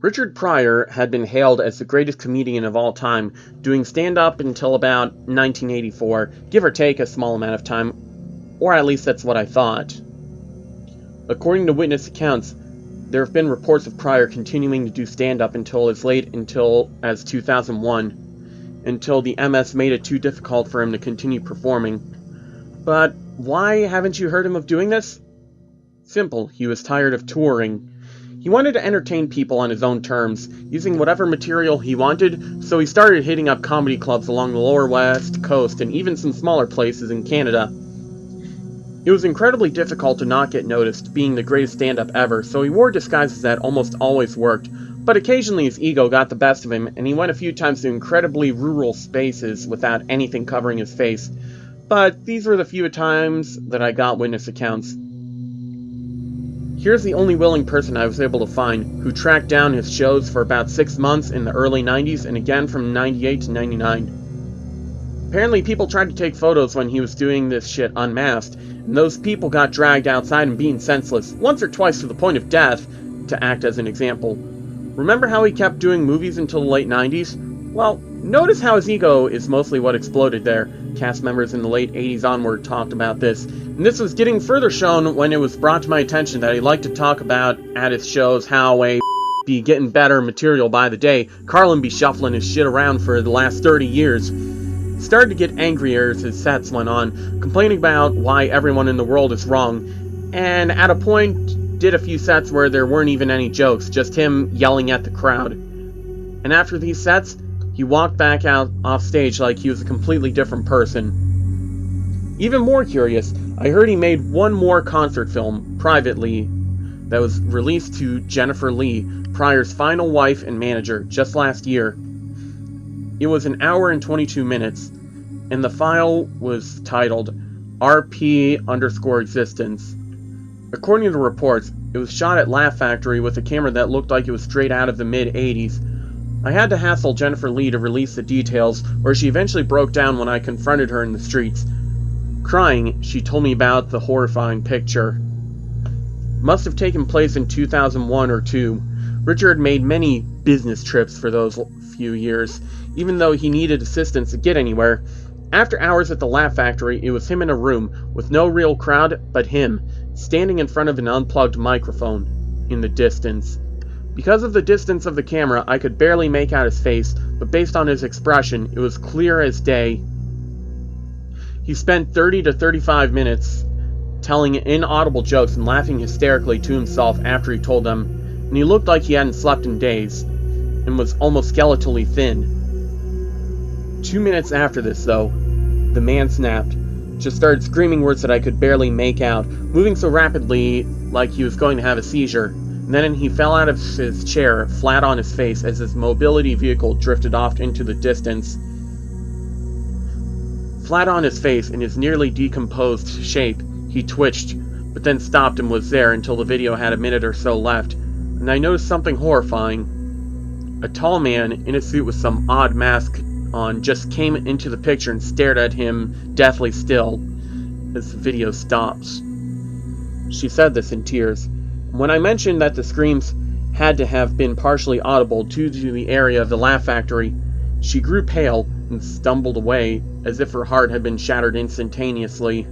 Richard Pryor had been hailed as the greatest comedian of all time, doing stand-up until about 1984, give or take a small amount of time, or at least that's what I thought. According to witness accounts, there have been reports of Pryor continuing to do stand-up until as late as 2001, until the MS made it too difficult for him to continue performing. But why haven't you heard him of doing this? Simple, he was tired of touring. He wanted to entertain people on his own terms, using whatever material he wanted, so he started hitting up comedy clubs along the lower west coast and even some smaller places in Canada. It was incredibly difficult to not get noticed, being the greatest stand-up ever, so he wore disguises that almost always worked, but occasionally his ego got the best of him, and he went a few times to incredibly rural spaces without anything covering his face. But these were the few times that I got witness accounts. Here's the only willing person I was able to find, who tracked down his shows for about 6 months in the early 90s and again from 98 to 99. Apparently people tried to take photos when he was doing this shit unmasked, and those people got dragged outside and beaten senseless, once or twice to the point of death, to act as an example. Remember how he kept doing movies until the late 90s? Well, notice how his ego is mostly what exploded there. Cast members in the late 80s onward talked about this, and this was getting further shown when it was brought to my attention that he liked to talk about at his shows how be getting better material by the day, Carlin be shuffling his shit around for the last 30 years. He started to get angrier as his sets went on, complaining about why everyone in the world is wrong, and at a point did a few sets where there weren't even any jokes, just him yelling at the crowd. And after these sets, he walked back out off stage like he was a completely different person. Even more curious, I heard he made one more concert film, privately, that was released to Jennifer Lee, Pryor's final wife and manager, just last year. It was an hour and 22 minutes, and the file was titled RP_existence. According to reports, it was shot at Laugh Factory with a camera that looked like it was straight out of the mid-80s. I had to hassle Jennifer Lee to release the details, or she eventually broke down when I confronted her in the streets. Crying, she told me about the horrifying picture. It must have taken place in 2001 or 2. Richard made many business trips for those few years, even though he needed assistance to get anywhere. After hours at the Laugh Factory, it was him in a room, with no real crowd but him, standing in front of an unplugged microphone, in the distance. Because of the distance of the camera, I could barely make out his face, but based on his expression, it was clear as day. He spent 30 to 35 minutes telling inaudible jokes and laughing hysterically to himself after he told them, and he looked like he hadn't slept in days, and was almost skeletally thin. 2 minutes after this, though, the man snapped, just started screaming words that I could barely make out, moving so rapidly like he was going to have a seizure. And then he fell out of his chair, flat on his face, as his mobility vehicle drifted off into the distance. Flat on his face, in his nearly decomposed shape, he twitched, but then stopped and was there until the video had a minute or so left, and I noticed something horrifying. A tall man, in a suit with some odd mask on, just came into the picture and stared at him deathly still, as the video stops. She said this in tears. When I mentioned that the screams had to have been partially audible due to the area of the Laugh Factory, she grew pale and stumbled away, as if her heart had been shattered instantaneously.